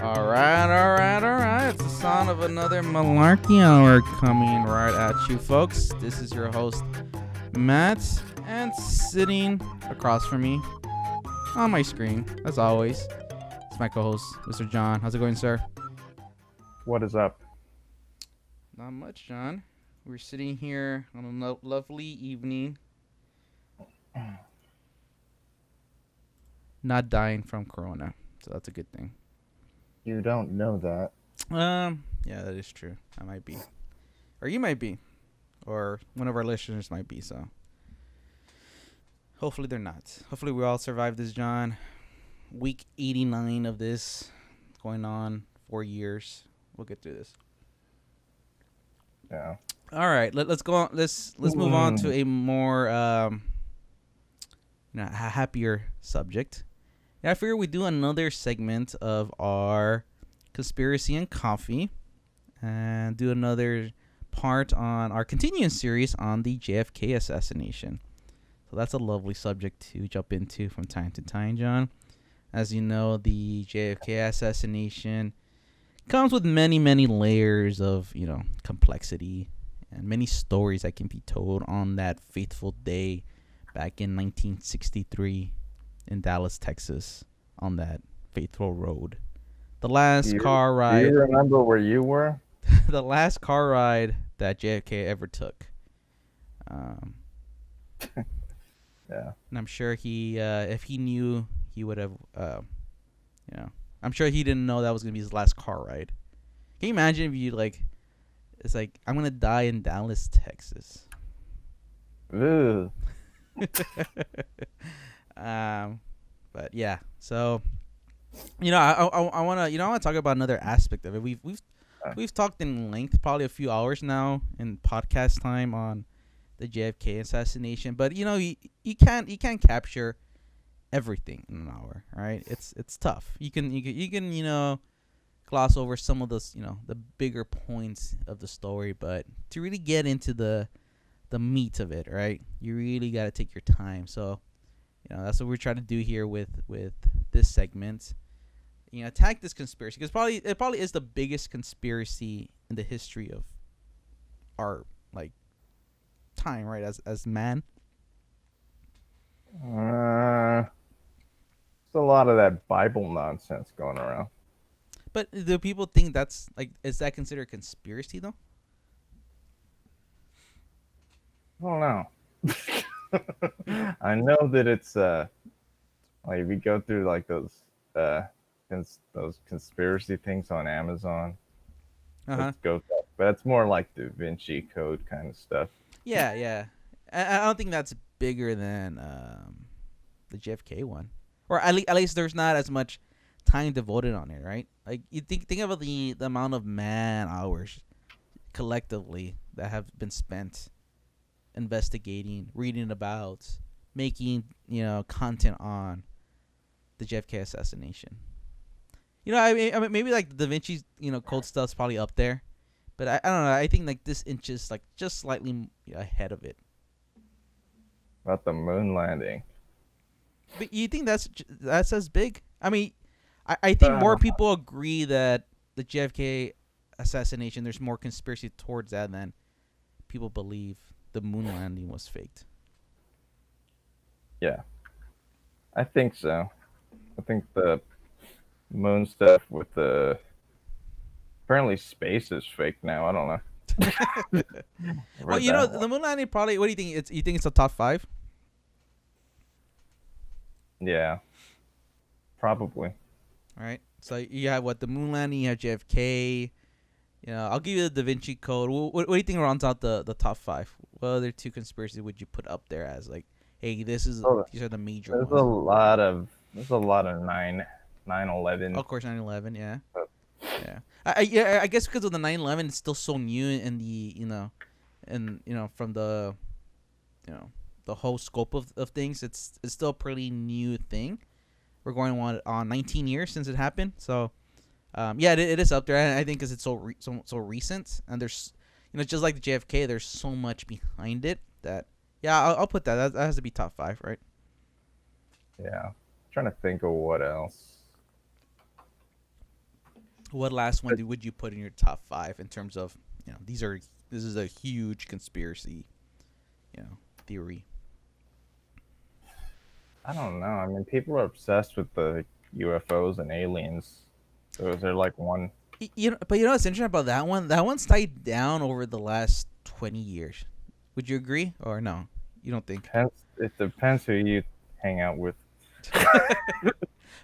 All right. It's the sound of another Malarkey hour coming right at you, folks. This is your host, Matt, and sitting across from me on my screen, as always, it's my co-host, Mr. John. How's it going, sir? What is up? Not much, John. We're sitting here on a lovely evening, not dying from Corona, so that's a good thing. You don't know that. Yeah, that is true. I might be, or you might be, or one of our listeners might be. So, hopefully they're not. Hopefully we all survive this, John. Week 89 of this, going on 4 years. We'll get through this. Yeah. All right, let's go on. Let's move on to a more happier subject. Yeah, I figure we do another segment of our conspiracy and coffee, and do another part on our continuing series on the JFK assassination. So that's a lovely subject to jump into from time to time, John. As you know, the JFK assassination comes with many, many layers of, complexity and many stories that can be told on that fateful day back in 1963 in Dallas, Texas, on that faithful road. The last car ride. Do you remember where you were? The last car ride that JFK ever took. Yeah. And I'm sure he, if he knew, he would have, I'm sure he didn't know that was going to be his last car ride. Can you imagine if you, it's like, I'm going to die in Dallas, Texas. Ugh. But yeah, so, I want to talk about another aspect of it. We've talked in length, probably a few hours now in podcast time on the JFK assassination, but you can't capture everything in an hour, right? It's tough. You can gloss over some of those, the bigger points of the story, but to really get into the meat of it, right, you really got to take your time. So that's what we're trying to do here with this segment. Attack this conspiracy, because it probably is the biggest conspiracy in the history of our time, right, as man. There's a lot of that Bible nonsense going around. But do people think that's is that considered a conspiracy though? I don't know. I know that it's if you go through those conspiracy things on Amazon. Uh-huh. But it's more like Da Vinci Code kind of stuff. Yeah. I don't think that's bigger than the JFK one, or at least there's not as much time devoted on it, right? Like, you think about the amount of man hours collectively that have been spent investigating, reading about, making content on the JFK assassination. I mean maybe the Da Vinci's Code stuff's probably up there, but I don't know. I think this inches just slightly ahead of it. About the moon landing. But you think that's as big? I mean, I think more people agree that the JFK assassination, there's more conspiracy towards that than people believe the moon landing was faked. Yeah, I think so. I think the moon stuff with the apparently space is fake now. I don't know. Well, the moon landing probably. What do you think? You think it's a top 5? Yeah, probably. All right. So you have the moon landing. You have JFK. I'll give you the Da Vinci Code. What do you think rounds out the top 5? What other 2 conspiracies would you put up there as hey, these are the major ones? There's a lot of 9/11. Of course, 9/11. Yeah. Yeah. I guess because of the 9/11, it's still so new in the from the the whole scope of things. It's still a pretty new thing. We're going on 19 years since it happened, so it is up there. And I think because it's so recent, and there's just like the JFK, there's so much behind it that I'll put that has to be top 5, right? Yeah, trying to think of what else. What last one would you put in your top 5 in terms of, this is a huge conspiracy, theory. I don't know. I mean, people are obsessed with the UFOs and aliens. So is there like one? But what's interesting about that one? That one's died down over the last 20 years. Would you agree or no? You don't think? It depends who you hang out with.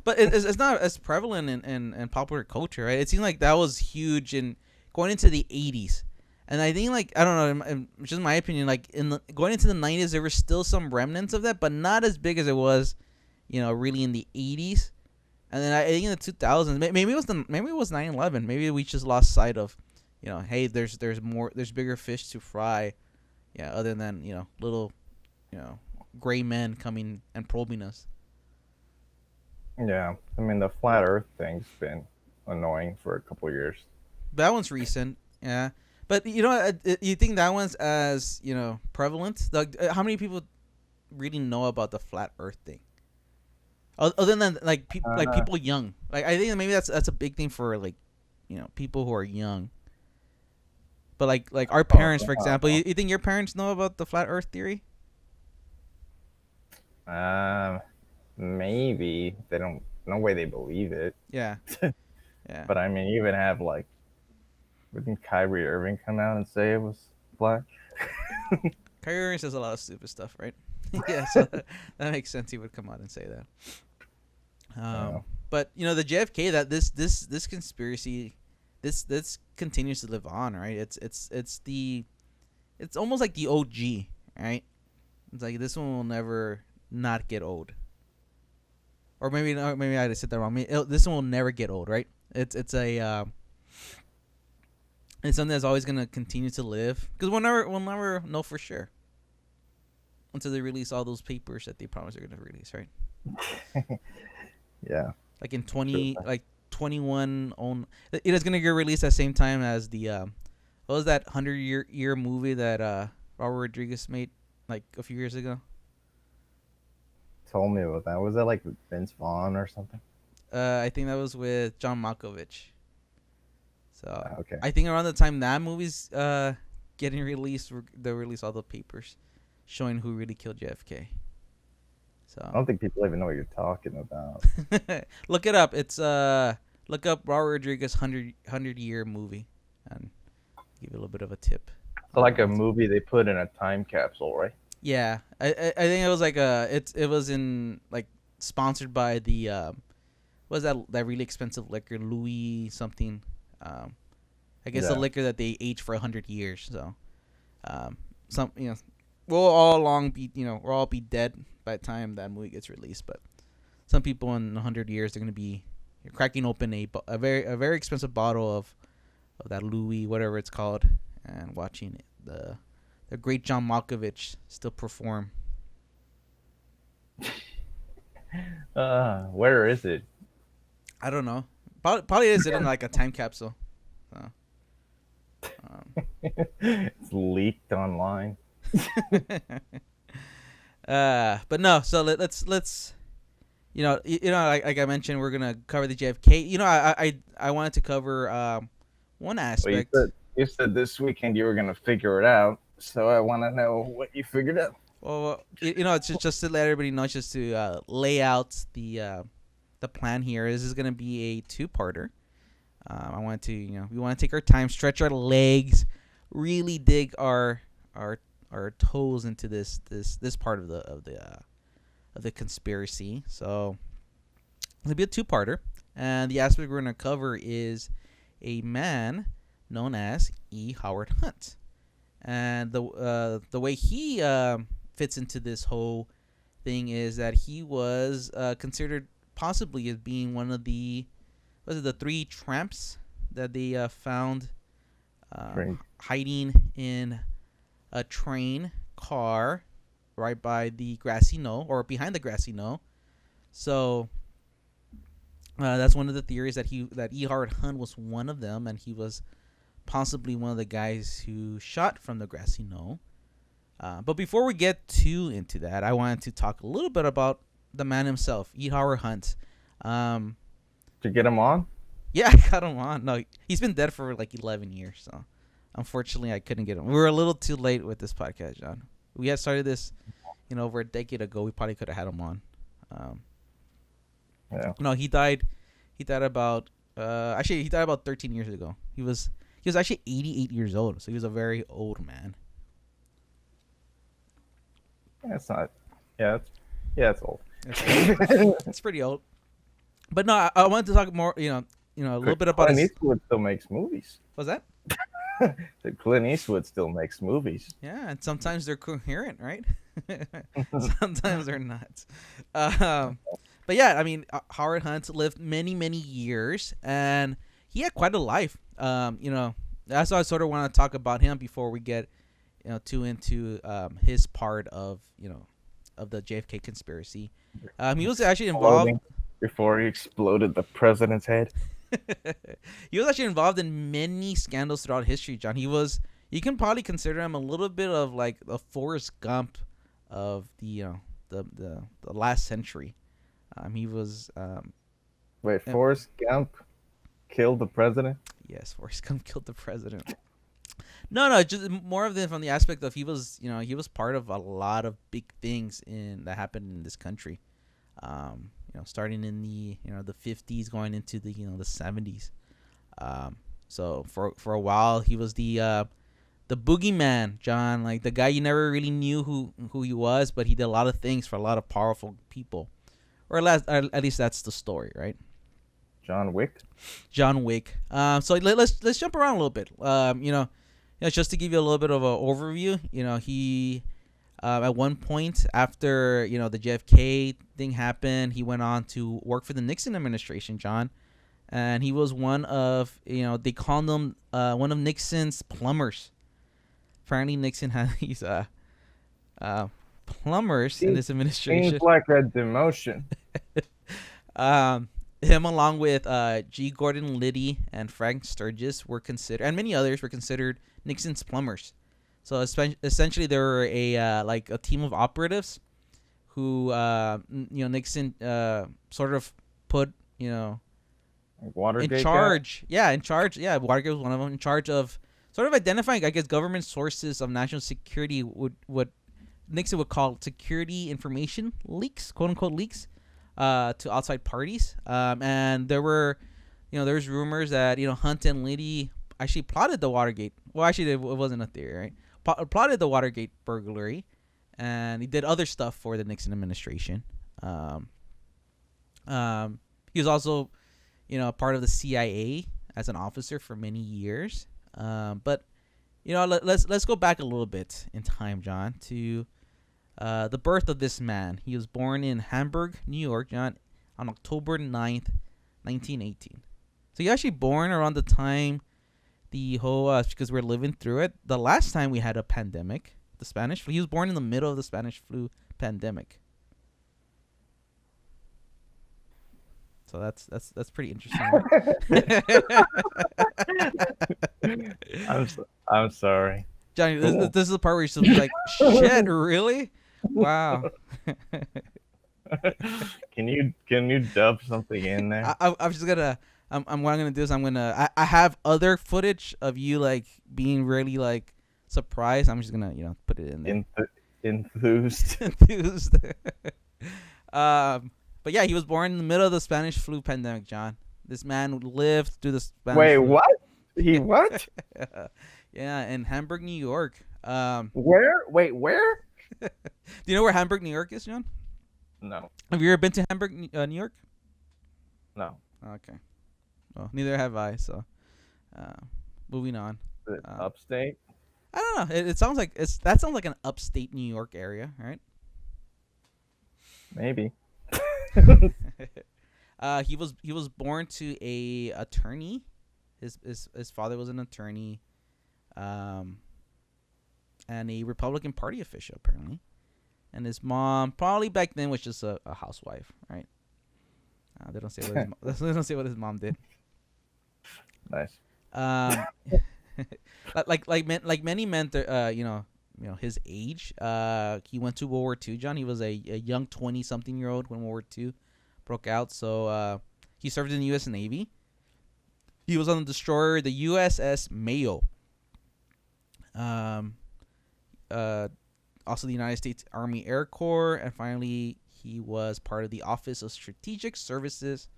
But it's not as prevalent in popular culture, right? It seemed like that was huge in going into the 80s. And I think, like, I don't know, just my opinion, like, going into the 90s, there were still some remnants of that, but not as big as it was, really in the 80s. And then I think in the 2000s, maybe it was 9/11. Maybe we just lost sight of, hey, there's bigger fish to fry, other than little, gray men coming and probing us. Yeah, I mean the flat Earth thing's been annoying for a couple of years. That one's recent, yeah. But you think that one's as prevalent? Like, how many people really know about the flat Earth thing? Other than like people young, like I think maybe that's a big thing for like, people who are young. But like our parents, for example, you think your parents know about the flat Earth theory? Maybe they don't. No way they believe it. Yeah, yeah. But I mean, you even have like, wouldn't Kyrie Irving come out and say it was black? Kyrie Irving says a lot of stupid stuff, right? Yeah, so that makes sense. He would come out and say that. But the JFK, that this conspiracy, this continues to live on, right? It's almost like the OG, right? It's like this one will never not get old. Or maybe I said that wrong. This one will never get old, right? It's something that's always gonna continue to live, because we'll never know for sure until they release all those papers that they promise they're gonna release, right? Yeah. Like in 21 on, it is gonna get released at the same time as the what was that 100-year movie that Robert Rodriguez made like a few years ago? Told me about that. Was that like Vince Vaughn or something? I think that was with John Malkovich. So okay. I think around the time that movie's getting released, they'll release all the papers showing who really killed JFK. So I don't think people even know what you're talking about. Look it up. It's look up Robert Rodriguez 100-year movie and give you a little bit of a tip. So like a movie they put in a time capsule, right? Yeah, I think it was like it was in like sponsored by the what was that really expensive liquor, Louis something. I guess the liquor that they aged for 100 years. So we'll all be dead by the time that movie gets released. But some people in 100 years they're gonna be cracking open a very expensive bottle of that Louis whatever it's called and watching the great John Malkovich still perform. Where is it? I don't know. Probably is it in like a time capsule. It's leaked online. But no. So let's like I mentioned, we're gonna cover the JFK. I wanted to cover one aspect. Well, you said this weekend you were gonna figure it out. So I want to know what you figured out. Well, it's just to let everybody know, just to lay out the plan here. This is gonna be a two-parter. I want to, we want to take our time, stretch our legs, really dig our toes into this part of the conspiracy. So it'll be a two-parter, and the aspect we're gonna cover is a man known as E. Howard Hunt. And the way he fits into this whole thing is that he was considered possibly as being one of the 3 tramps that they found hiding in a train car right by the grassy knoll, or behind the grassy knoll. So that's one of the theories, that E. Howard Hunt was one of them, and he was possibly one of the guys who shot from the grassy knoll. But before we get too into that, I wanted to talk a little bit about the man himself, E. Howard Hunt. To get him on? Yeah, I got him on. No, he's been dead for like 11 years. So, unfortunately, I couldn't get him. We were a little too late with this podcast, John. We had started this, over a decade ago. We probably could have had him on. Um, Yeah. no, he died. He died about. Actually, he died about 13 years ago. He was actually 88 years old. So he was a very old man. Yeah, it's not. It's old. It's pretty old. But no, I wanted to talk more. A little bit about Clint his. Eastwood still makes movies. What's that? Clint Eastwood still makes movies. Yeah, and sometimes they're coherent, right? Sometimes they're not. But yeah, I mean, Howard Hunt lived many, many years, and he had quite a life. That's why I sort of want to talk about him before we get, too into his part of, of the JFK conspiracy. He was actually involved. Before he exploded the president's head. He was actually involved in many scandals throughout history, John. You can probably consider him a little bit of like the Forrest Gump of the last century. He was. Wait, Forrest Gump killed the president? Yes, Forrest Gump killed the president. No, just more of the from the aspect of he was part of a lot of big things that happened in this country. Starting in the 50s, going into the 70s. So for a while he was the boogeyman, John, like the guy you never really knew who he was, but he did a lot of things for a lot of powerful people, or at least that's the story, right? John Wick. So let's jump around a little bit. Just to give you a little bit of an overview. He at one point after the JFK thing happened, he went on to work for the Nixon administration, John, and he was one of they called him one of Nixon's plumbers. Apparently, Nixon had these plumbers in this administration. Seems like a demotion. Him along with G. Gordon Liddy and Frank Sturgis were considered, and many others were considered Nixon's plumbers. So essentially, they were a team of operatives who Nixon sort of put Watergate in charge. Guy? Yeah, in charge. Yeah, Watergate was one of them, in charge of sort of identifying, I guess, government sources of national security. What Nixon would call security information leaks, quote unquote leaks, to outside parties. And there were, there's rumors that Hunt and Liddy actually plotted the Watergate. Well, actually, it wasn't a theory, right? Plotted the Watergate burglary, and he did other stuff for the Nixon administration. He was also, part of the CIA as an officer for many years. But let's go back a little bit in time, John, to the birth of this man. He was born in Hamburg, New York, John, on October 9th, 1918. So he actually born around the time the whole because we're living through it. The last time we had a pandemic, the Spanish flu. He was born in the middle of the Spanish flu pandemic. So that's pretty interesting. I'm sorry, Johnny. This is the part where you're supposed to be like, shit, really? Wow. Can you dub something in there? I'm just gonna. What I'm gonna do is I have other footage of you like being really like surprised. I'm just gonna put it in there. Enthused. But yeah, he was born in the middle of the Spanish flu pandemic, John. This man lived through the Spanish Wait, flu. what? He what? Yeah, in Hamburg, New York. Where? Wait, where? Do you know where Hamburg, New York is, John? No. Have you ever been to Hamburg, New York? No. Okay. Well, neither have I. So, moving on. Upstate? I don't know. It sounds like that sounds like an upstate New York area, right? Maybe. He was born to a attorney. His father was an attorney, and a Republican Party official apparently, and his mom probably back then was just a housewife, right? They don't say what his mom did. Nice. Like many men, his age. He went to World War II, John. He was a young 20-something-year-old when World War II broke out. So he served in the U.S. Navy. He was on the destroyer, the USS Mayo. Um, also the United States Army Air Corps, and finally he was part of the Office of Strategic Services,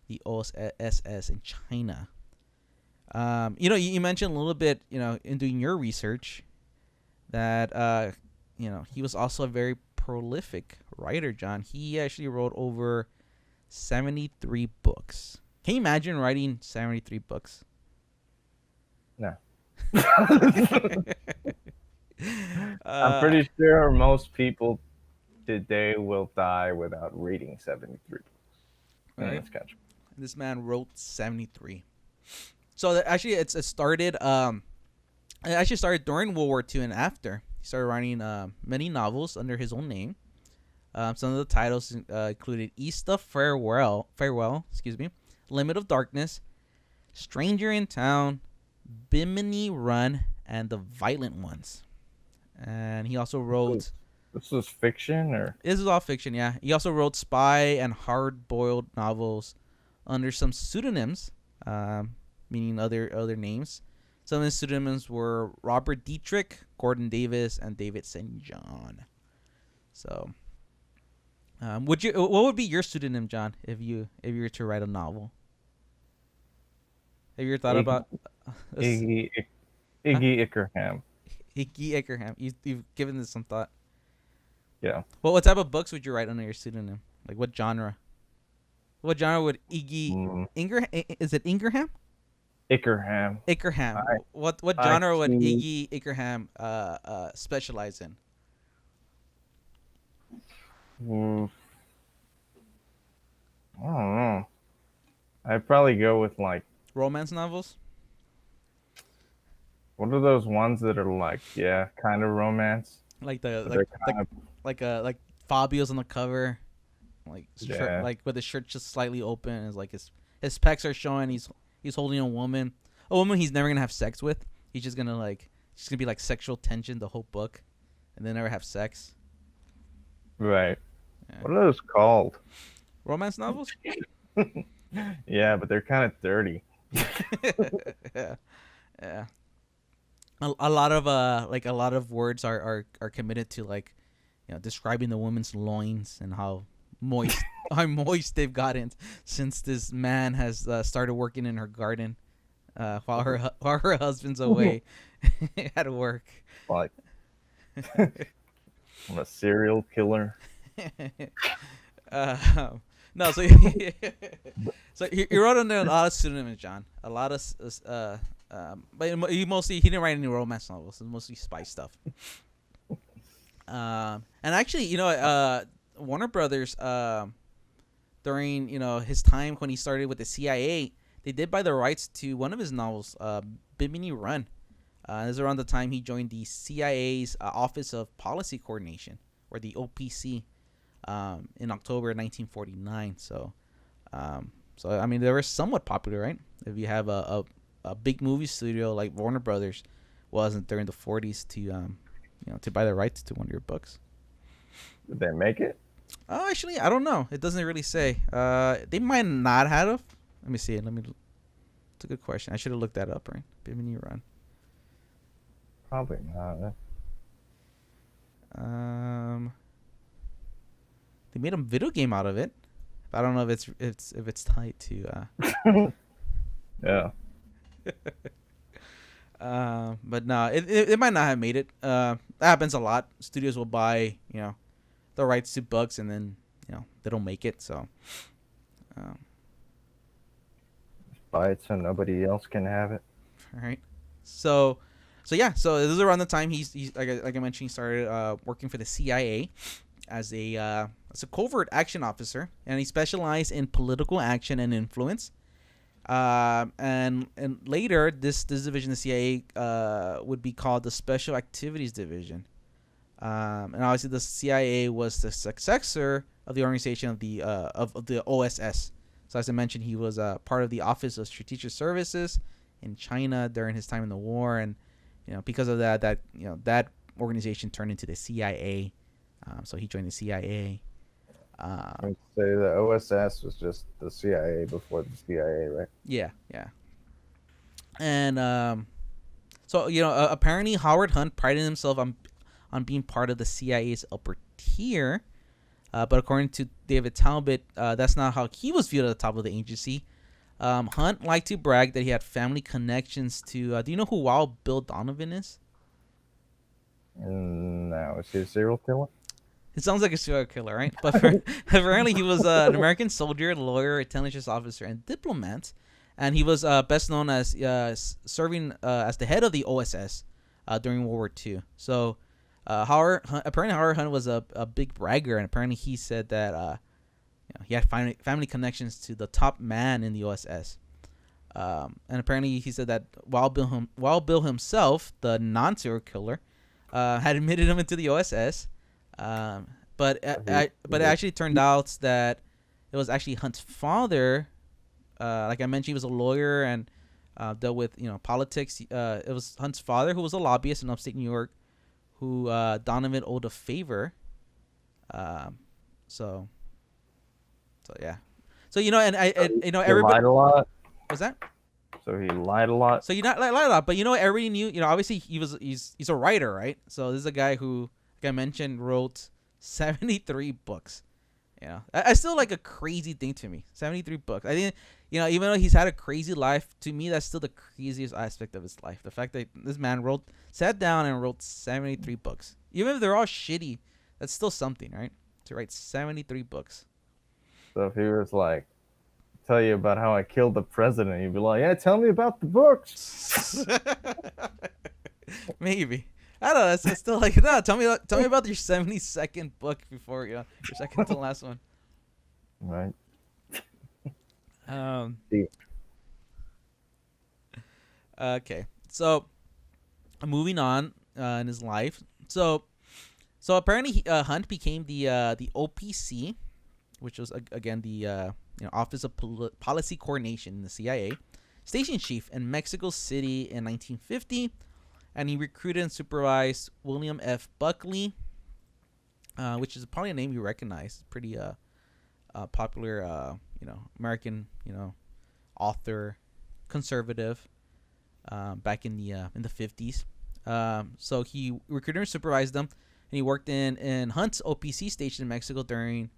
the OSS in China. You mentioned a little bit, in doing your research, that he was also a very prolific writer, John. He actually wrote over 73 books. Can you imagine writing 73 books? No. I'm pretty sure most people today will die without reading 73 books in Right? this country. This man wrote 73. So actually, it started. It actually started during World War II and after. He started writing many novels under his own name. Some of the titles included East of Farewell, Limit of Darkness, Stranger in Town, Bimini Run, and The Violent Ones. And he also wrote... This was fiction, or? This is all fiction, yeah. He also wrote spy and hard-boiled novels under some pseudonyms, meaning other names. Some of his pseudonyms were Robert Dietrich, Gordon Davis, and David St. John. So, what would be your pseudonym, John, if you were to write a novel? Have you ever thought about Iggy Ickerham? Iggy Ickerham. You've given this some thought. Yeah. Well, what type of books would you write under your pseudonym? Like what genre? What genre would Iggy Ingraham? Is it Ingraham? Ickerham. Ickerham. What genre would Iggy Ickerham specialize in? I don't know. I'd probably go with like romance novels. What are those ones that are like, kind of romance? Like like Fabio's on the cover, shirt, like with his shirt just slightly open, is like his pecs are showing. He's holding a woman he's never gonna have sex with. He's just gonna be like sexual tension the whole book, and then never have sex. Right. Yeah. What are those called? Romance novels. Yeah, but they're kind of dirty. Yeah. A lot of words are committed to describing the woman's loins and how moist they've gotten since this man has started working in her garden while her husband's away at work. Like I'm a serial killer. No, so he wrote under a lot of pseudonyms, John. A lot of but he didn't write any romance novels. It was mostly spy stuff. And actually, Warner Brothers, during his time when he started with the CIA, they did buy the rights to one of his novels, Bimini Run. This is around the time he joined the CIA's Office of Policy Coordination, or the OPC, in October 1949. So I mean, they were somewhat popular, right? If you have a big movie studio like Warner Brothers wasn't during the 40s to buy the rights to one of your books. Did they make it? Oh, actually, I don't know. It doesn't really say. They might not have. Let me see. It's a good question. I should have looked that up, right? Bimini Run. Probably not. They made a video game out of it. I don't know if it's tied to. Yeah. But no, it might not have made it. That happens a lot. Studios will buy the rights to books, and then they don't make it. So buy it so nobody else can have it. All right. So this is around the time he's like I mentioned, he started working for the CIA as a covert action officer, and he specialized in political action and influence. And later this division of the CIA would be called the Special Activities Division. And obviously the CIA was the successor of the organization of the OSS. So as I mentioned, he was part of the Office of Strategic Services in China during his time in the war, and because of that organization turned into the CIA. So he joined the CIA. I'd say the OSS was just the CIA before the CIA, right? Yeah. And so apparently Howard Hunt prided himself on being part of the CIA's upper tier. But according to David Talbot, that's not how he was viewed at the top of the agency. Hunt liked to brag that he had family connections to. Do you know who Wild Bill Donovan is? No, is he a serial killer? It sounds like a serial killer, right? But apparently he was an American soldier, lawyer, intelligence officer, and diplomat. And he was best known as serving as the head of the OSS during World War II. So apparently Howard Hunt was a big bragger, and apparently he said that he had family connections to the top man in the OSS. And apparently he said that Wild Bill himself, the non-serial killer, had admitted him into the OSS. But it actually turned out that it was actually Hunt's father. Like I mentioned, he was a lawyer and dealt with politics. It was Hunt's father who was a lobbyist in upstate New York, who Donovan owed a favor. So yeah. So and everybody lied a lot. What's that? So he lied a lot. So he not lied a lot, but everybody knew. Obviously he's a writer, right? So this is a guy who, like I mentioned, wrote 73 books. I still like a crazy thing to me. 73 books. I think even though he's had a crazy life, to me that's still the craziest aspect of his life. The fact that this man sat down and wrote 73 books. Even if they're all shitty, that's still something, right? To write 73 books. So if he was like, tell you about how I killed the president, you'd be like, yeah, tell me about the books. Maybe. I don't know. It's still like, no. Tell me about your 72nd book before your second to last one. Right. Okay. So, moving on in his life. So apparently Hunt became the OPC, which was again the Office of Policy Coordination in the CIA, station chief in Mexico City in 1950. And he recruited and supervised William F. Buckley, which is probably a name you recognize. Pretty popular, American, author, conservative, back in the 50s. So he recruited and supervised them, and he worked in Hunt's OPC station in Mexico during,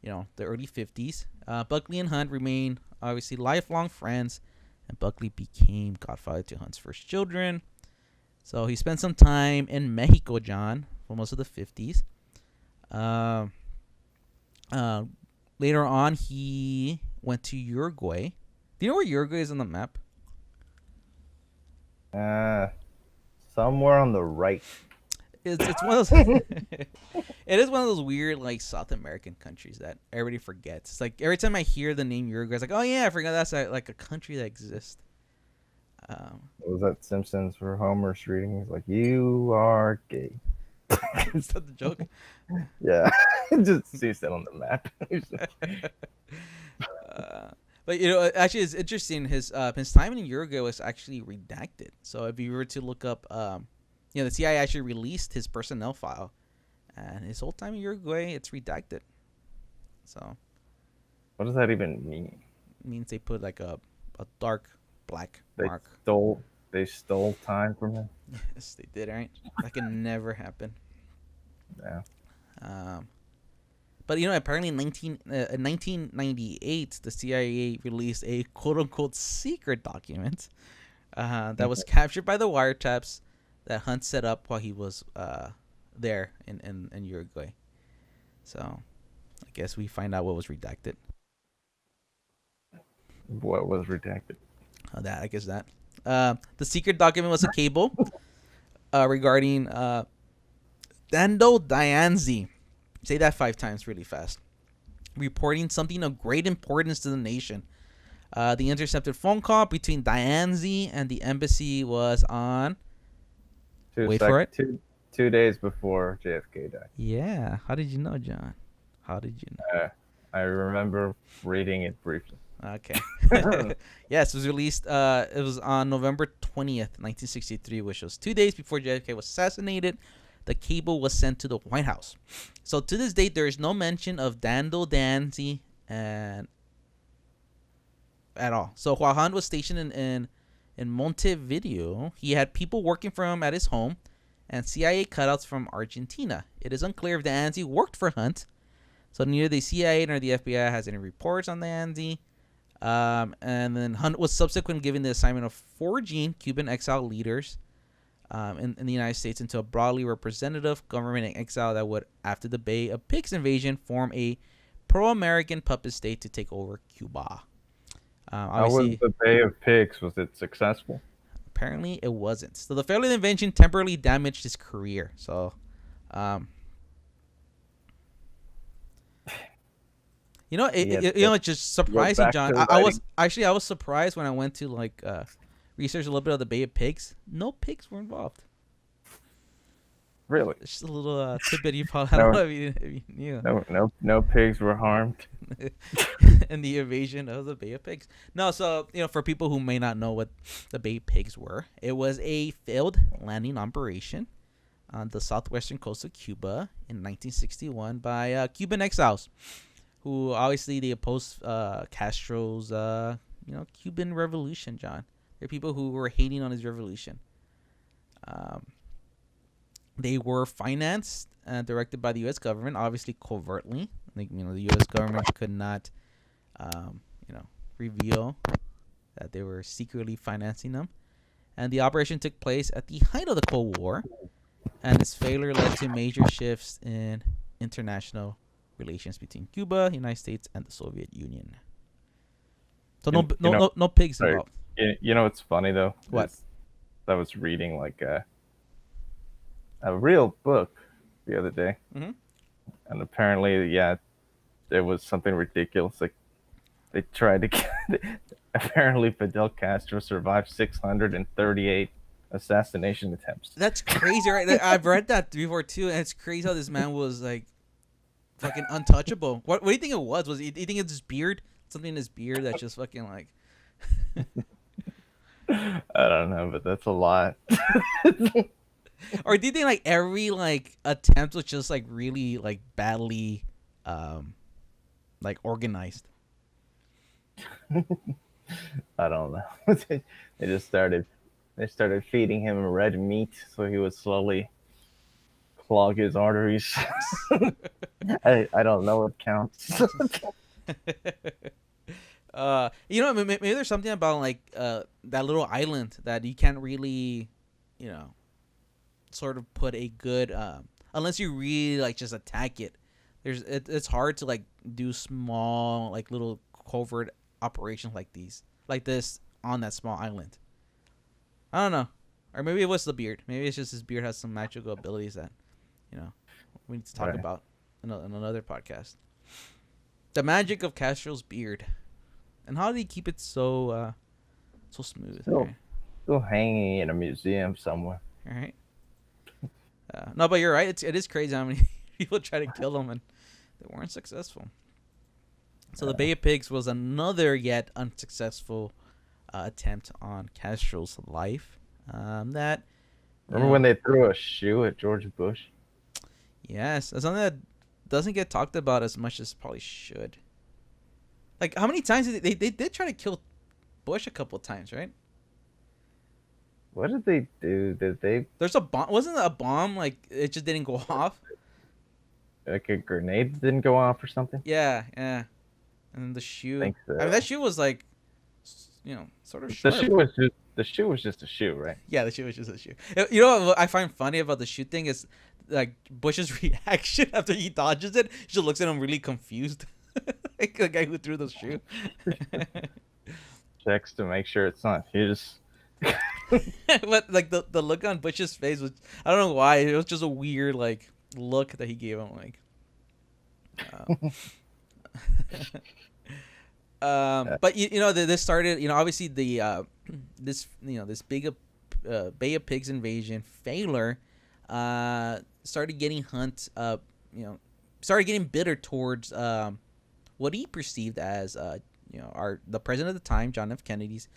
the early 50s. Buckley and Hunt remained obviously lifelong friends, and Buckley became godfather to Hunt's first children. So he spent some time in Mexico, John, for most of the 50s. Later on, he went to Uruguay. Do you know where Uruguay is on the map? Somewhere on the right. It's one of those. It is one of those weird South American countries that everybody forgets. It's like every time I hear the name Uruguay, it's like, oh yeah, I forgot that's like a country that exists. What was that Simpsons where Homer's reading? He's like, "You are gay." Is that the joke? Yeah, just sees that on the map. But actually, it's interesting. His time in Uruguay was actually redacted. So if you were to look up, the CIA actually released his personnel file, and his whole time in Uruguay, it's redacted. So, what does that even mean? It means they put like a dark black mark. They stole time from him. Yes, they did. Right, that can never happen. Yeah. But apparently in 1998, the CIA released a quote-unquote secret document that was captured by the wiretaps that Hunt set up while he was there in Uruguay. So I guess we find out what was redacted. What was redacted? The secret document was a cable regarding Dando Dianzi. Say that 5 times really fast. Reporting something of great importance to the nation. The intercepted phone call between Dianzi and the embassy was on... for it. 2 days before JFK died. Yeah. How did you know, John? How did you know? I remember reading it briefly. Okay. Yes, it was released. It was on November 20th, 1963, which was 2 days before JFK was assassinated. The cable was sent to the White House. So to this date, there is no mention of Dando Danzi at all. So while Hunt was stationed in in Montevideo, he had people working for him at his home and CIA cutouts from Argentina. It is unclear if the Anzi worked for Hunt, so neither the CIA nor the FBI has any reports on the Anzi. And then Hunt was subsequently given the assignment of forging Cuban exile leaders in the United States into a broadly representative government in exile that would, after the Bay of Pigs invasion, form a pro-American puppet state to take over Cuba. How was the Bay of Pigs? Was it successful? Apparently, it wasn't. So the failed invention temporarily damaged his career. So, it's just surprising, John. I was surprised when I went to research a little bit of the Bay of Pigs. No pigs were involved. Really? Just a little tidbit you probably don't know if you knew. No pigs were harmed in the invasion of the Bay of Pigs. No, so for people who may not know what the Bay of Pigs were, it was a failed landing operation on the southwestern coast of Cuba in 1961 by Cuban exiles, who obviously they opposed Castro's Cuban revolution. John, they're people who were hating on his revolution. They were financed and directed by the U.S. government, obviously covertly. The U.S. government could not, reveal that they were secretly financing them. And the operation took place at the height of the Cold War, and its failure led to major shifts in international relations between Cuba, the United States, and the Soviet Union. So no pigs involved. What's funny though? What? I was reading a real book the other day, and apparently, there was something ridiculous. Like they tried to get. Apparently, Fidel Castro survived 638 assassination attempts. That's crazy, right? I've read that before too, and it's crazy how this man was fucking untouchable. What do you think it was? Do you think it's his beard? Something in his beard that's just fucking I don't know, but that's a lot. Or do you think every attempt was just really badly organized? I don't know. They started feeding him red meat so he would slowly clog his arteries. I don't know what counts. Maybe there's something about that little island that you can't really, sort of put a good unless you really just attack it. It's hard to do small little covert operations like this on that small island. I don't know, or maybe it was the beard. Maybe it's just his beard has some magical abilities that we need to talk about in another podcast. The magic of Castro's beard, and how did he keep it so smooth? Still hanging in a museum somewhere. All right. No, but you're right. It is crazy how many people try to kill him and they weren't successful. So the Bay of Pigs was another yet unsuccessful attempt on Castro's life. Remember when they threw a shoe at George Bush? Yes, that's something that doesn't get talked about as much as probably should. How many times they did try to kill Bush a couple of times, right? What did they do? There's a bomb. Wasn't it a bomb? It just didn't go off. A grenade didn't go off or something. Yeah. And then the shoe. I think so. I mean, that shoe was sort of sharp. The shoe was just a shoe, right? Yeah, the shoe was just a shoe. You know what I find funny about the shoe thing is Bush's reaction after he dodges it. He just looks at him really confused, like the guy who threw the shoe. Checks to make sure it's not his. But the look on Bush's face was, I don't know why, it was just a weird look that he gave him but this started, obviously this big Bay of Pigs invasion failure started getting Hunt started getting bitter towards what he perceived as the president at the time, John F. Kennedy's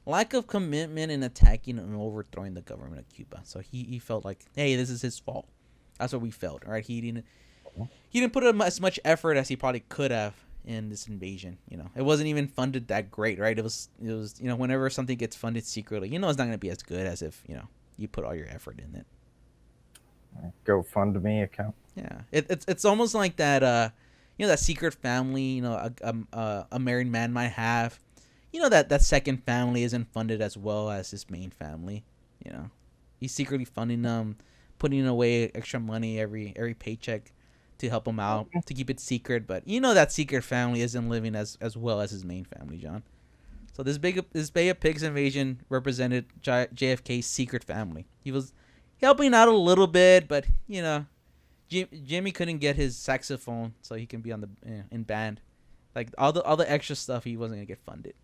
lack of commitment in attacking and overthrowing the government of Cuba. So he felt like, hey, this is his fault. That's what we felt, right? He didn't put as much effort as he probably could have in this invasion. It wasn't even funded that great, right? It was whenever something gets funded secretly, it's not going to be as good as if you put all your effort in it. GoFundMe account. Yeah, it's almost like that that secret family a married man might have. That second family isn't funded as well as his main family. He's secretly funding them, putting away extra money every paycheck to help him out, to keep it secret. But that secret family isn't living as well as his main family, John. So this Bay of Pigs invasion represented JFK's secret family. He was helping out a little bit, but Jimmy couldn't get his saxophone, so he can be on the in band. Like all the extra stuff, he wasn't gonna get funded.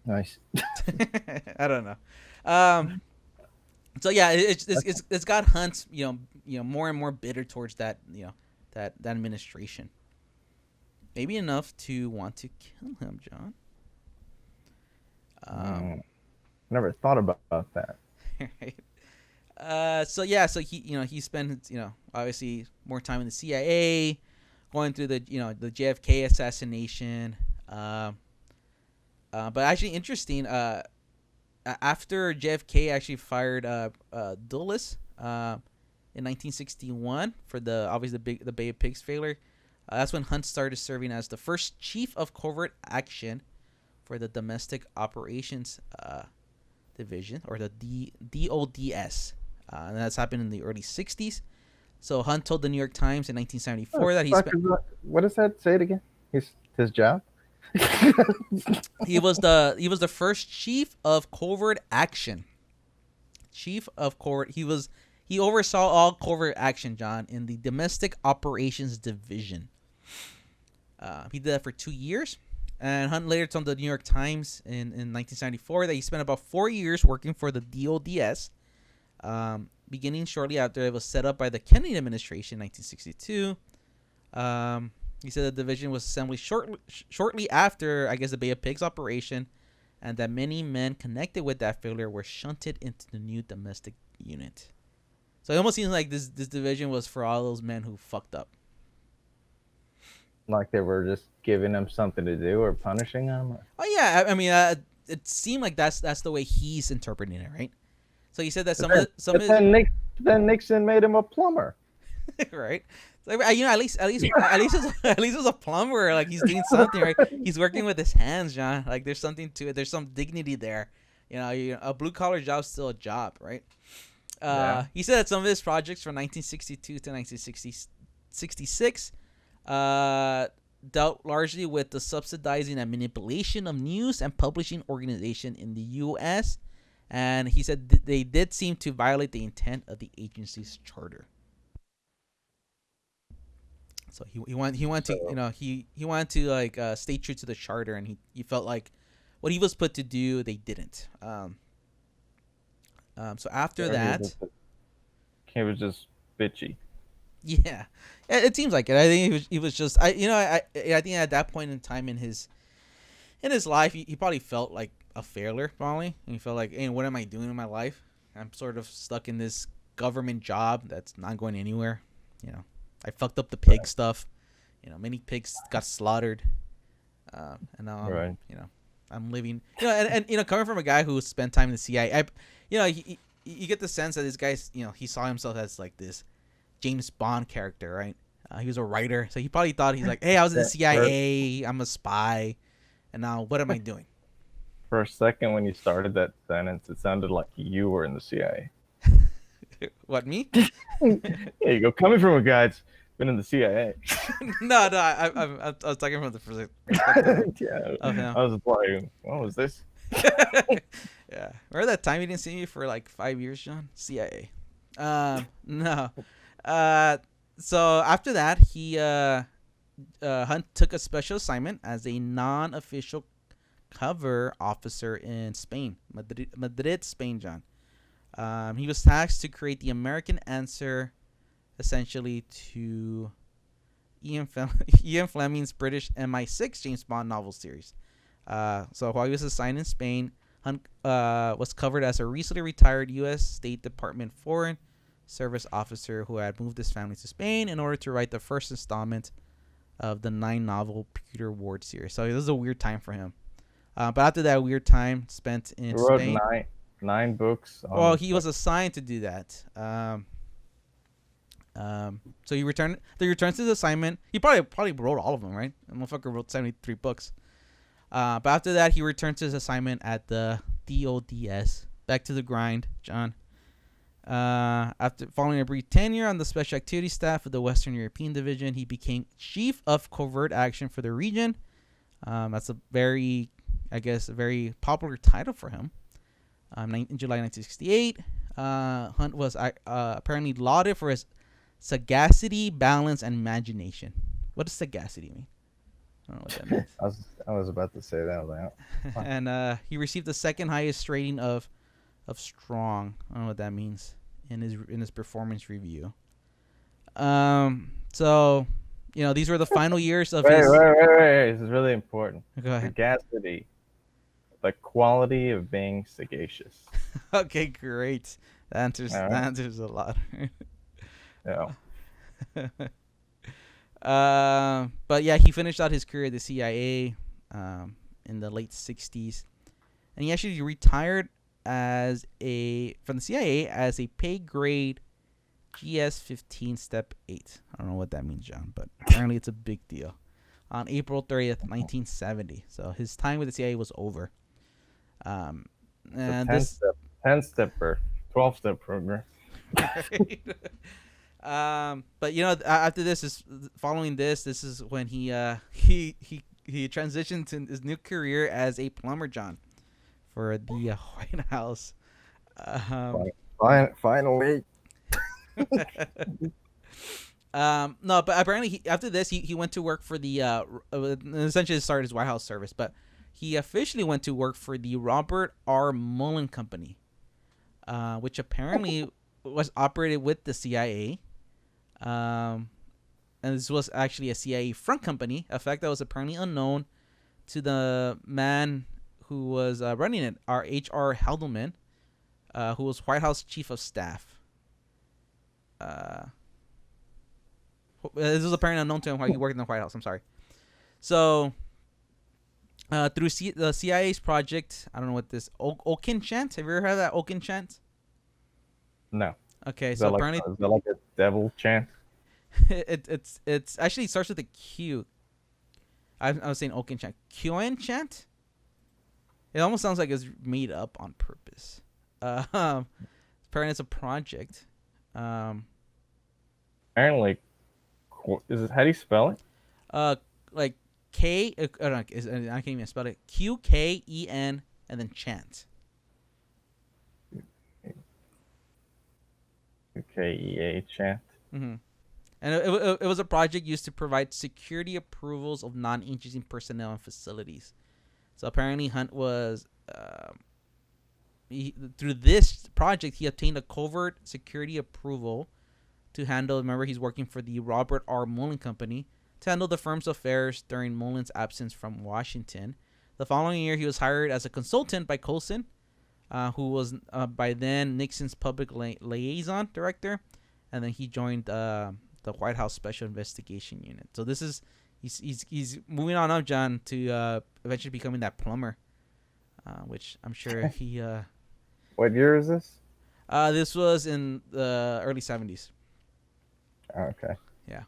Nice. I don't know. So yeah, it's got Hunt, more and more bitter towards that that administration. Maybe enough to want to kill him, John. Never thought about that. Right. So he spent obviously more time in the CIA, going through the the JFK assassination. But actually interesting. After JFK actually fired Dulles in 1961 for the Bay of Pigs failure, that's when Hunt started serving as the first chief of covert action for the domestic operations division, or the DODS. And that's happened in the early 60s. So Hunt told the New York Times in 1974 that he spent... What does that? Say it again. His job? He was the first chief of covert action. Chief of covert. He oversaw all covert action, John, in the domestic operations division. He did that for 2 years. And Hunt later told the New York Times in 1974 that he spent about 4 years working for the DODS, beginning shortly after it was set up by the Kennedy administration in 1962. He said the division was assembled shortly after, I guess, the Bay of Pigs operation, and that many men connected with that failure were shunted into the new domestic unit. So it almost seems like this division was for all those men who fucked up. Like they were just giving them something to do or punishing them? Oh yeah, I mean, it seemed like that's the way he's interpreting it, right? So he said that then Nixon made him a plumber, right? So, at least it was a plumber. Like he's doing something, right? He's working with his hands, John. Like there's something to it. There's some dignity there. A blue collar job's still a job, right? Yeah. He said that some of his projects from 1962 to 1966 dealt largely with the subsidizing and manipulation of news and publishing organization in the U.S. And he said they did seem to violate the intent of the agency's charter. So he wanted to like stay true to the charter, and he felt like what he was put to do, they didn't. So after that, he was just bitchy. Yeah, it seems like it. I think he was just I think at that point in time in his life, he probably felt like a failure, probably, and he felt like, hey, what am I doing in my life? I'm sort of stuck in this government job that's not going anywhere. I fucked up the pig stuff. Many pigs got slaughtered, and now I'm living. And coming from a guy who spent time in the CIA, you get the sense that this guy's, he saw himself as like this James Bond character, right? He was a writer, so he probably thought he's like, hey, I was in the CIA, I'm a spy, and now what am I doing? For a second, when you started that sentence, it sounded like you were in the CIA. What, me? Yeah, you go. Coming from a guy that's been in the CIA. No, I was talking from the perspective. Yeah, I was like, what was this? Yeah, remember that time you didn't see me for like 5 years, John? CIA. No. So after that, he Hunt took a special assignment as a non-official cover officer in Spain, Madrid, Spain, John. He was tasked to create the American answer, essentially, to Ian Fleming's British MI6 James Bond novel series. So while he was assigned in Spain, Hunt was covered as a recently retired U.S. State Department Foreign Service officer who had moved his family to Spain in order to write the first installment of the 9-novel Peter Ward series. So this is a weird time for him. But after that weird time spent in wrote Spain, nine books. well, he was assigned to do that. So he returns to his assignment. He probably wrote all of them, right? The motherfucker wrote 73 books. But after that, he returns to his assignment at the DODS. Back to the grind, John. After following a brief tenure on the Special Activities Staff of the Western European Division, he became Chief of Covert Action for the region. That's a very popular title for him. In July 1968, Hunt was apparently lauded for his sagacity, balance, and imagination. What does sagacity mean? I don't know what that means. I was about to say that loud. And he received the second highest rating of strong. I don't know what that means in his performance review. So, these were the final years of his. Wait. This is really important. Go ahead. Sagacity, the quality of being sagacious. Okay, great. That answers a lot. Yeah. But yeah, he finished out his career at the CIA in the late 60s, and he actually retired from the CIA as a pay grade GS-15 Step 8. I don't know what that means, John, but apparently it's a big deal. On April 30th, 1970. So his time with the CIA was over. And 10-stepper, 12-step program. But after this following this is when he transitioned to his new career as a plumber, John, for the White House. Finally. No, but apparently after this he went to work for the essentially started his White House service, but he officially went to work for the Robert R. Mullen Company, which apparently was operated with the CIA. And this was actually a CIA front company, a fact that was apparently unknown to the man who was running it, our H.R. Haldeman, who was White House Chief of Staff. This was apparently unknown to him while he worked in the White House. I'm sorry. So, through the CIA's project, I don't know what this Okin chant. Have you ever heard of that Okin chant? No. Okay, so apparently, is that like a devil chant? It's actually starts with a Q. I was saying Okin chant. Qn chant. It almost sounds like it's made up on purpose. Apparently, it's a project. Apparently, is it, how do you spell it? Like K. I can't even spell it. QKEN and then chant. KEA chant. Mm-hmm. And it was a project used to provide security approvals of non-interesting personnel and facilities. So apparently Hunt was through this project he obtained a covert security approval to handle. Remember, he's working for the Robert R. Mullen Company to handle the firm's affairs during Mullen's absence from Washington. The following year, he was hired as a consultant by Colson, who was by then Nixon's public liaison director, and then he joined the White House Special Investigation Unit. So this is he's moving on up, John, to eventually becoming that plumber, which I'm sure he. What year is this? This was in the early 70s. Okay. Yeah.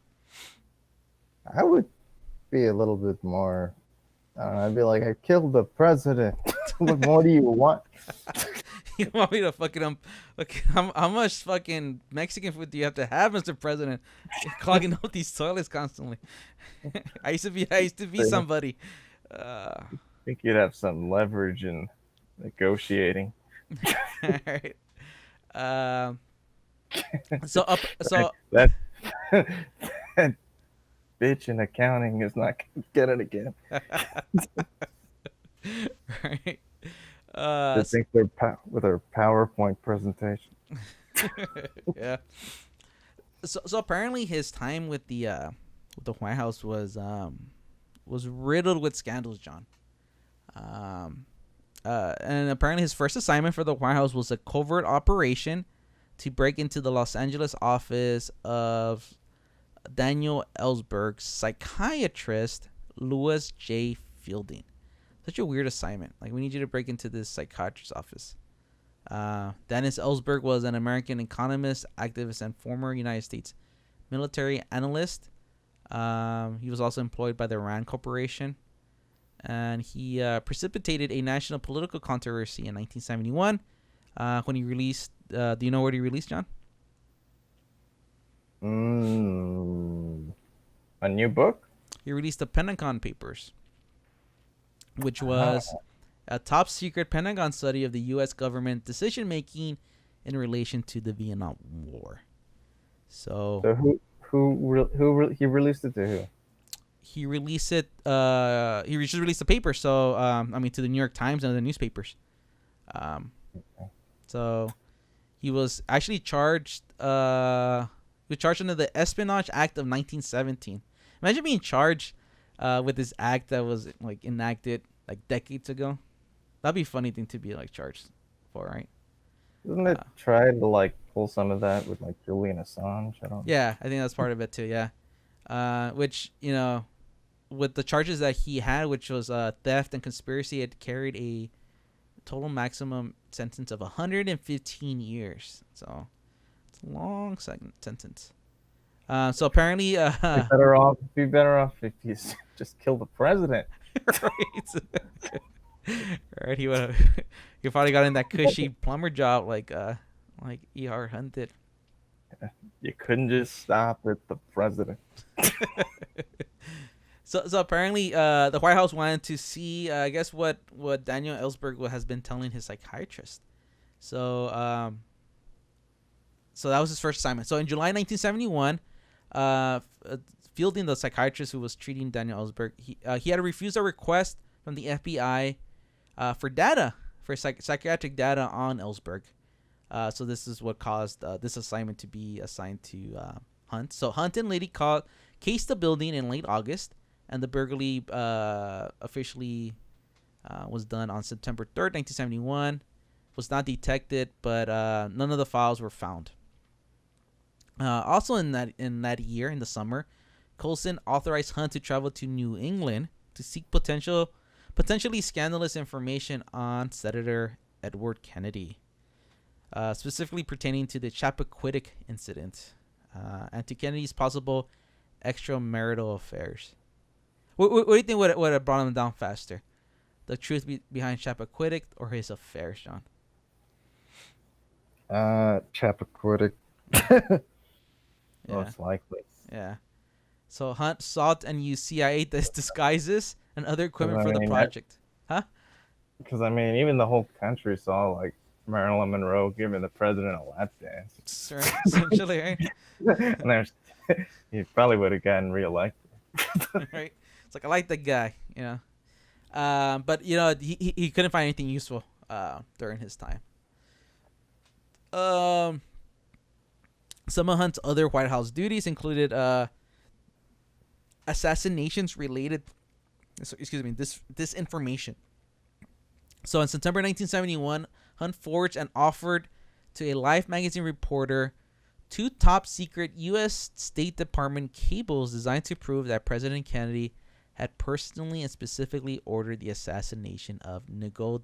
I would be a little bit more. I'd be like, I killed the president. What more do you want? You want me to fucking how much fucking Mexican food do you have to have, Mr. President? Clogging up these toilets constantly. I used to be somebody. I think you'd have some leverage in negotiating. All right. So that bitch in accounting is not gonna get it again. Right. I think they're with her PowerPoint presentation. Yeah. So apparently his time with the White House was riddled with scandals, John. And apparently his first assignment for the White House was a covert operation to break into the Los Angeles office of Daniel Ellsberg's psychiatrist, Louis J. Fielding. Such a weird assignment. Like, we need you to break into this psychiatrist's office. Dennis Ellsberg was an American economist, activist, and former United States military analyst. He was also employed by the Rand Corporation. And he precipitated a national political controversy in 1971 when he released... do you know what he released, John? A new book? He released the Pentagon Papers, which was a top secret Pentagon study of the U.S. government decision making in relation to the Vietnam War. So he released it to who? He released it. He just released the paper. So to the New York Times and other newspapers. So he was actually charged. He was charged under the Espionage Act of 1917. Imagine being charged with this act that was like enacted like decades ago. That'd be a funny thing to be like charged for, right? Doesn't it try to like pull some of that with like Julian Assange? Yeah, I think that's part of it too. Yeah, which with the charges that he had, which was theft and conspiracy, it carried a total maximum sentence of 115 years. So it's a long sentence. So apparently, be better off if you just kill the president. Right. Right. He probably got in that cushy plumber job like E.R. Hunt did. You couldn't just stop at the president. So apparently, the White House wanted to see, I guess, what Daniel Ellsberg has been telling his psychiatrist. So that was his first assignment. So in July 1971, Fielding, the psychiatrist who was treating Daniel Ellsberg, he had to refuse a request from the FBI for psychiatric data on Ellsberg. So this is what caused this assignment to be assigned to Hunt. So Hunt and Liddy cased the building in late August, and the burglary officially was done on September 3rd, 1971. Was not detected, but none of the files were found. Also in that year, in the summer, Coulson authorized Hunt to travel to New England to seek potentially scandalous information on Senator Edward Kennedy, specifically pertaining to the Chappaquiddick incident and to Kennedy's possible extramarital affairs. What do you think would have brought him down faster? The truth behind Chappaquiddick or his affairs, John? Chappaquiddick. Yeah. Most likely. Yeah. So Hunt sought and used CIA disguises and other equipment for the project. Because even the whole country saw like Marilyn Monroe giving the president a lap dance. Right, essentially, right? And he probably would have gotten reelected. Right. It's like, I like that guy, but he couldn't find anything useful during his time. Some of Hunt's other White House duties included assassinations related. This information. So in September 1971, Hunt forged and offered to a Life magazine reporter 2 top secret U.S. State Department cables designed to prove that President Kennedy had personally and specifically ordered the assassination of Ngo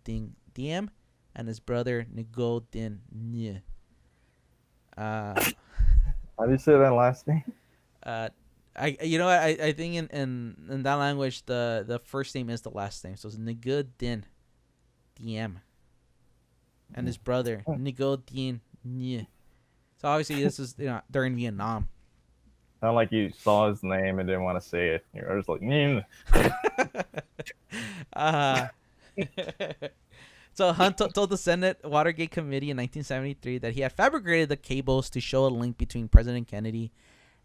Dinh and his brother Ngo Dinh Nhi. How do you say that last name? I think in that language the first name is the last name, so it's Ngo Dinh Diem and his brother Ngo Dinh Nhi. So obviously this is during Vietnam. Not like you saw his name and didn't want to say it. You were just like, So Hunt told the Senate Watergate Committee in 1973 that he had fabricated the cables to show a link between President Kennedy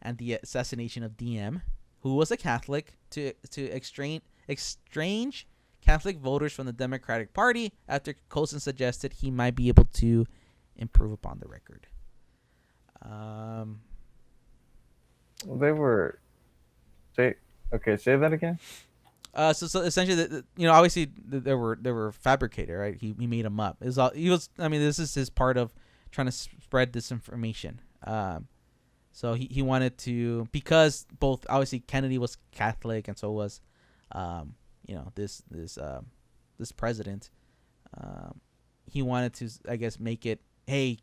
and the assassination of Diem, who was a Catholic, to exchange Catholic voters from the Democratic Party after Coulson suggested he might be able to improve upon the record. Say that again. So essentially, obviously they were fabricated, right? He made them up. This is his part of trying to spread disinformation. So he wanted to, because both obviously Kennedy was Catholic and so was, this president. He wanted to, I guess, make it, hey,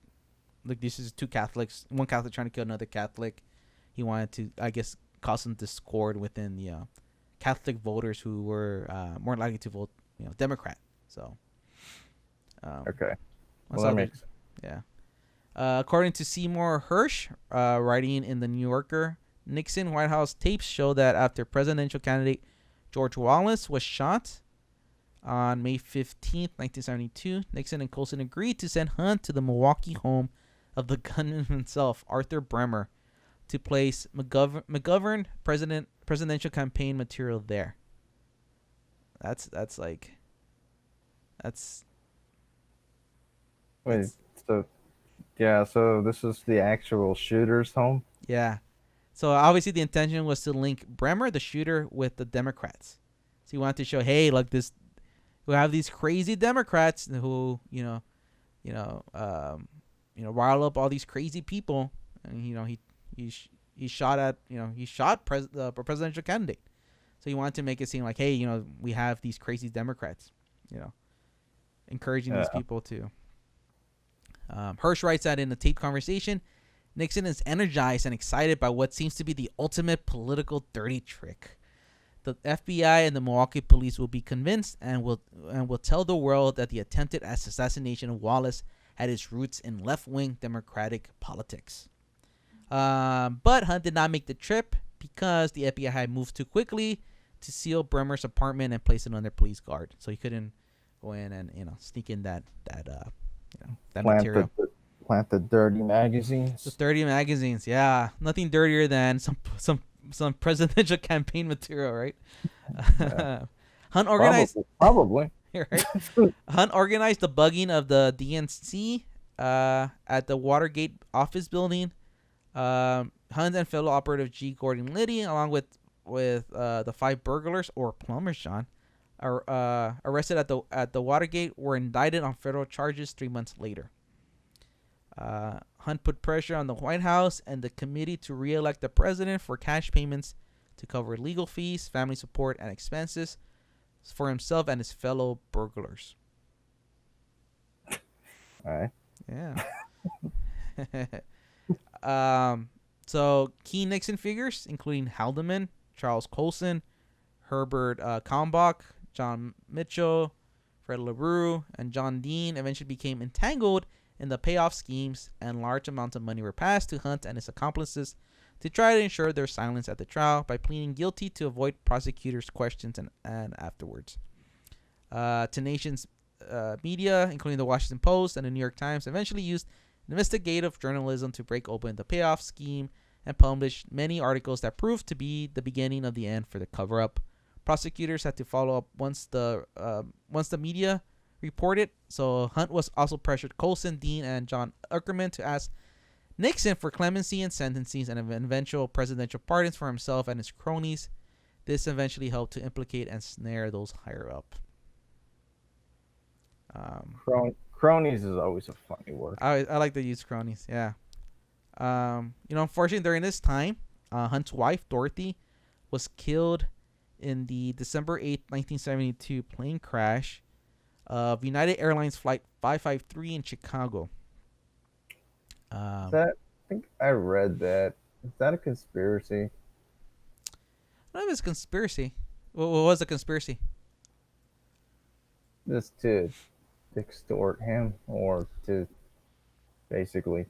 look, this is two Catholics, one Catholic trying to kill another Catholic. He wanted to, I guess, cause some discord within the Catholic voters who were more likely to vote, Democrat. So, okay, well that makes sense. Yeah. According to Seymour Hersh, writing in the New Yorker, Nixon White House tapes show that after presidential candidate George Wallace was shot on May 15th, 1972, Nixon and Coulson agreed to send Hunt to the Milwaukee home of the gunman himself, Arthur Bremer, to place McGovern presidential campaign material there. That's Wait, so yeah, so this is the actual shooter's home? Yeah. So obviously the intention was to link Bremer, the shooter, with the Democrats. So he wanted to show, hey, like this, we have these crazy Democrats who, rile up all these crazy people, and he shot the presidential candidate. So he wanted to make it seem like, hey, we have these crazy Democrats, encouraging these people to. Hersh writes that in a taped conversation, Nixon is energized and excited by what seems to be the ultimate political dirty trick. The FBI and the Milwaukee police will be convinced and will tell the world that the attempted assassination of Wallace had its roots in left-wing Democratic politics. But Hunt did not make the trip because the FBI had moved too quickly to seal Bremer's apartment and place it under police guard, so he couldn't go in and sneak in that material. Plant the dirty magazines. The dirty magazines, yeah. Nothing dirtier than some presidential campaign material, right? Yeah. Hunt organized probably. Right? Hunt organized the bugging of the DNC at the Watergate office building. Hunt and fellow operative G. Gordon Liddy, along with the 5 burglars or plumbers, John, are arrested at the Watergate, were indicted on federal charges 3 months later. Hunt put pressure on the White House and the committee to re-elect the president for cash payments to cover legal fees, family support, and expenses for himself and his fellow burglars. All right. Yeah. So key Nixon figures, including Haldeman, Charles Colson, Herbert Kalmbach, John Mitchell, Fred LaRue, and John Dean, eventually became entangled in the payoff schemes, and large amounts of money were passed to Hunt and his accomplices to try to ensure their silence at the trial by pleading guilty to avoid prosecutors' questions and afterwards. Nation's media, including the Washington Post and the New York Times, eventually used investigative journalism to break open the payoff scheme and published many articles that proved to be the beginning of the end for the cover-up. Prosecutors had to follow up once the media reported. So Hunt was also pressured Colson, Dean, and John Uckerman to ask Nixon for clemency and sentences and eventual presidential pardons for himself and his cronies. This eventually helped to implicate and snare those higher up. Cronies is always a funny word. I like to use cronies, yeah. Unfortunately, during this time, Hunt's wife, Dorothy, was killed in the December 8th, 1972 plane crash of United Airlines Flight 553 in Chicago. I think I read that. Is that a conspiracy? I don't know if it's a conspiracy. What was the conspiracy? Just to extort him, or to basically...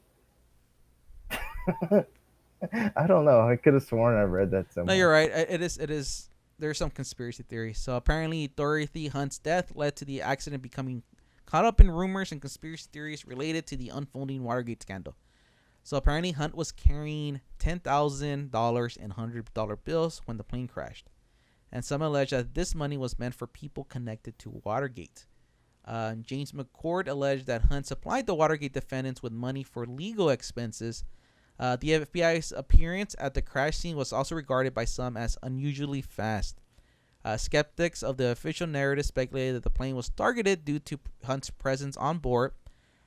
I don't know. I could have sworn I read that somewhere. No, you're right. It is. There's some conspiracy theories. So apparently Dorothy Hunt's death led to the accident becoming caught up in rumors and conspiracy theories related to the unfolding Watergate scandal. So apparently Hunt was carrying $10,000 in $100 bills when the plane crashed. And some allege that this money was meant for people connected to Watergate. James McCord alleged that Hunt supplied the Watergate defendants with money for legal expenses. The FBI's appearance at the crash scene was also regarded by some as unusually fast. Skeptics of the official narrative speculated that the plane was targeted due to Hunt's presence on board,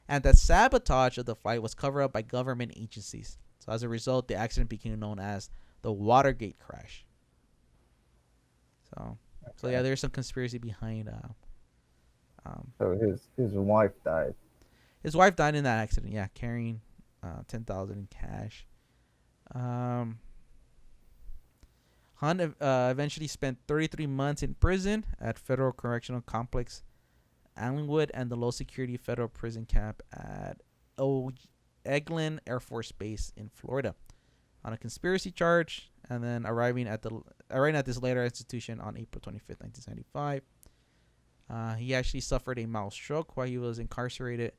and that sabotage of the flight was covered up by government agencies. So as a result, the accident became known as the Watergate crash. So yeah, there's some conspiracy behind. So his wife died. His wife died in that accident. Yeah, carrying $10,000 in cash. Hunt eventually spent 33 months in prison at Federal Correctional Complex Allenwood and the low security federal prison camp at Eglin Air Force Base in Florida on a conspiracy charge, and then arriving at this later institution on April 25th, 1975. He actually suffered a mild stroke while he was incarcerated.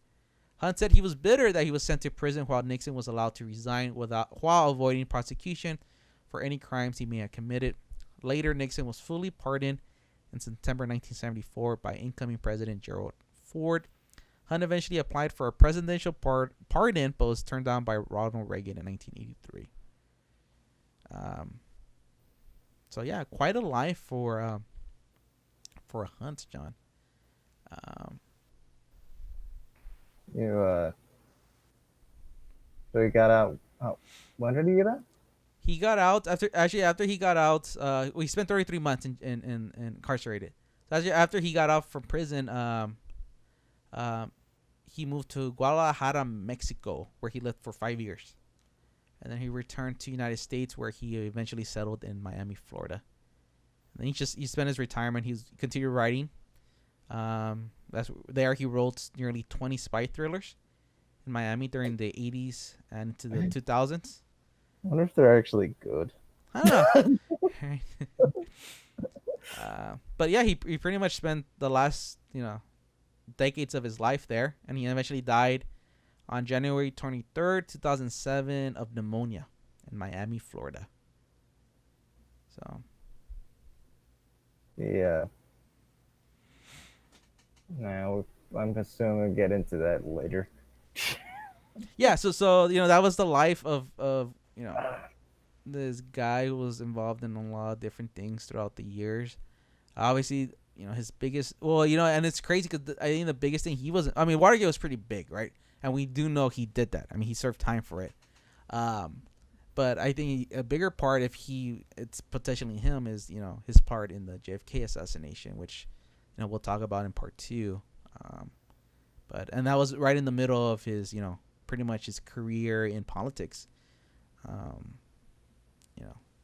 Hunt said he was bitter that he was sent to prison while Nixon was allowed to resign while avoiding prosecution for any crimes he may have committed. Later, Nixon was fully pardoned in September 1974 by incoming President Gerald Ford. Hunt eventually applied for a presidential pardon, but was turned down by Ronald Reagan in 1983. So yeah, quite a life for Hunt, John. So he got out. When did he get out? He got out after he got out. He spent 33 months in incarcerated. So after he got out from prison, he moved to Guadalajara, Mexico, where he lived for 5 years, and then he returned to United States, where he eventually settled in Miami, Florida. And then he spent his retirement. He continued writing. He wrote nearly 20 spy thrillers in Miami during the 80s and into the 2000s. I wonder if they're actually good. I don't know. But yeah, he pretty much spent the last decades of his life there, and he eventually died on January 23rd, 2007 of pneumonia in Miami, Florida. So yeah. Now I'm assuming we'll get into that later. Yeah, so that was the life of this guy who was involved in a lot of different things throughout the years. Obviously, his biggest, and it's crazy because I think the biggest thing Watergate was pretty big, right? And we do know he did that. I mean, he served time for it. But I think a bigger part, it's potentially him, is his part in the JFK assassination, which we'll talk about in part 2. And that was right in the middle of his pretty much his career in politics.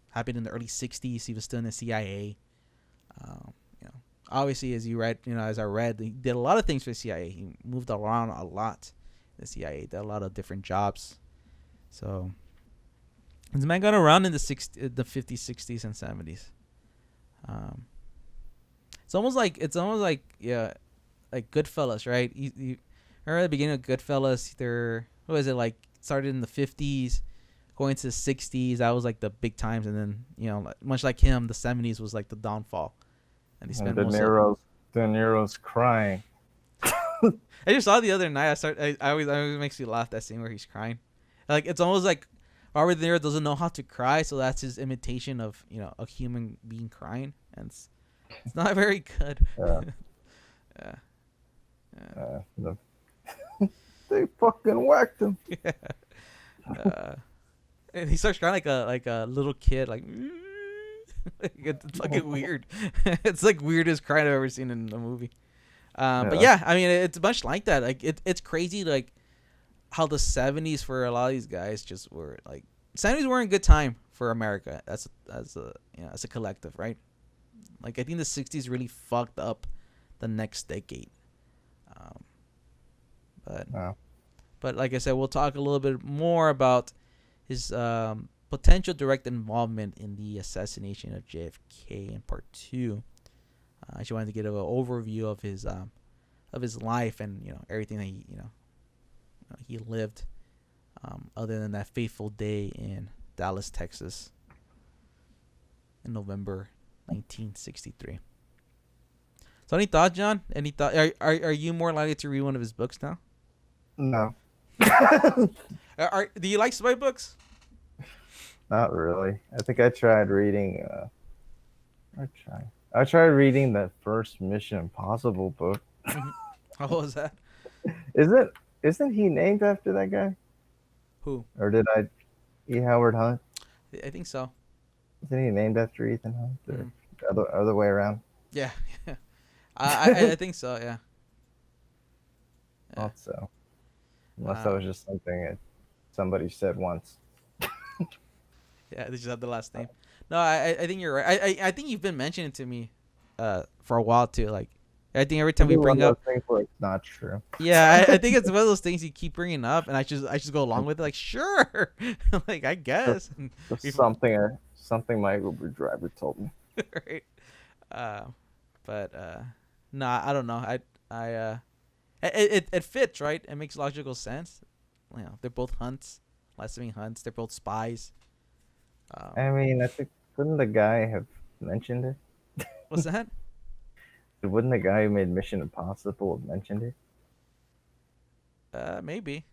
Happened in the early 60s. He was still in the CIA. Obviously, as I read, he did a lot of things for the CIA. He moved around a lot. The CIA did a lot of different jobs. So this man got around in the 50s, 60s, and 70s. It's almost like like Goodfellas, right? You remember the beginning of Goodfellas? Started in the 50s, going to the 60s. That was like the big times, and then much like him, the 70s was like the downfall. And they spent De Niro's crying. I just saw it the other night. I always makes me laugh, that scene where he's crying. Like, it's almost like Robert De Niro doesn't know how to cry, so that's his imitation of a human being crying, and it's not very good. They fucking whacked him. Yeah. And he starts crying like a little kid, like. It's fucking weird. It's like weirdest crying I've ever seen in a movie. But yeah, I mean, it's much like that. Like it's crazy, like how the 70s for a lot of these guys just were like 70s were a good time for America as a collective, right? Like I think the 60s really fucked up the next decade. But like I said, we'll talk a little bit more about his potential direct involvement in the assassination of JFK in part 2. I just wanted to get an overview of his life and everything that he lived, other than that fateful day in Dallas, Texas, in November 1963. So, any thoughts, John? Any thought? Are you more likely to read one of his books now? No. Do you like spy books? Not really. I think I tried reading. I tried reading the first Mission Impossible book. How was that? Isn't he named after that guy? Who? Or did I? E. Howard Hunt. I think so. Isn't he named after Ethan Hunt? Mm-hmm. Or other way around? Yeah. I think so. Yeah. Yeah. Thought so. Unless that Uh, was just something that somebody said once. yeah. They just have the last name. No, I think you're right. I think you've been mentioning it to me, for a while too. Like, I think every time we Maybe one bring of those up, things where it's not true. yeah, I think it's one of those things you keep bringing up, and I just go along with it. Like, sure, like I guess. And Just we- something my Uber driver told me. right. Uh, but nah, I don't know. It fits, right? It makes logical sense. You know, they're both hunts, last living hunts. They're both spies. Um, I mean, I think wouldn't the guy have mentioned it? what's that? Wouldn't the guy who made Mission Impossible have mentioned it? Maybe.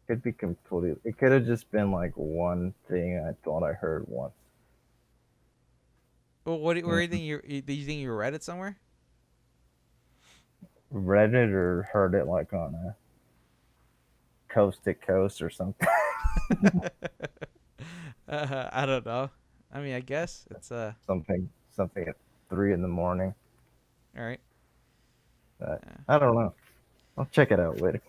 Could be completely. It could have just been like one thing I thought I heard once. Well, where do you Mhm. think do you think you read it somewhere? Read it or heard it like on a coast to coast or something. I don't know. I mean, I guess it's Something at 3 in the morning. all right. But Uh, I don't know. I'll check it out later.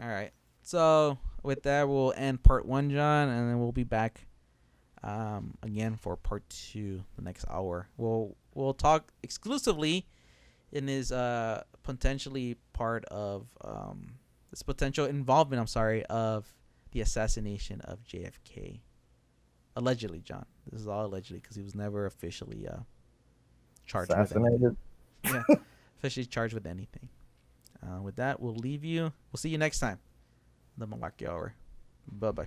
all right. So with that, we'll end part one, John, and then we'll be back again for part two the next hour. We'll talk exclusively in his potentially part of this potential involvement. I'm sorry, of the assassination of JFK. Allegedly, John. This is all allegedly because he was never officially charged with anything. Assassinated. Yeah, officially charged with anything. With that, we'll leave you. We'll see you next time. The Malarkey Hour. Bye bye.